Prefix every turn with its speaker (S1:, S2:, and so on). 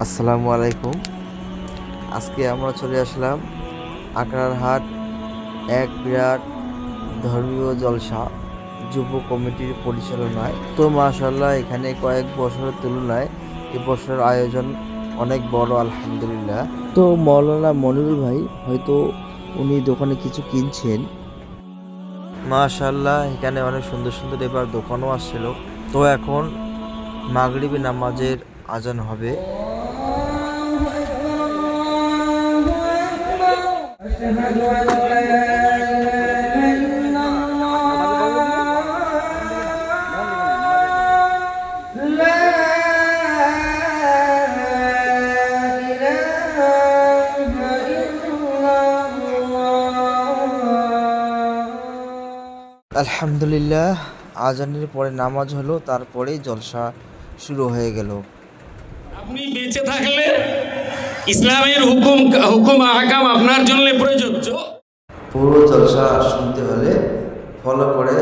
S1: আসসালামু আলাইকুম। আজকে আমরা চলে আসলাম আকরারহাট এক বিরাট ধর্মীয় জলসা যুব কমিটির পরিচালনায়। তো মাশাআল্লাহ, এখানে কয়েক বছরের তুলনায় এবছর আয়োজন অনেক বড়, আলহামদুলিল্লাহ। তো মৌলানা মনিরুল ভাই হয়তো উনি দোকানে কিছু কিনছেন। মাশাআল্লাহ, এখানে অনেক সুন্দর সুন্দর এবার দোকানও আসছিল। তো এখন মাগরিবি নামাজের আজান হবে। আলহামদুলিল্লাহ, আজানের পরে নামাজ হলো, তারপরেই জলসা শুরু হয়ে গেল।
S2: আপনি বেঁচে থাকলে ইসলামের হুকুম আহকাম আপনার জন্য প্রযোজ্য।
S1: পুরো জলসা শুনতে হলে ফলো করে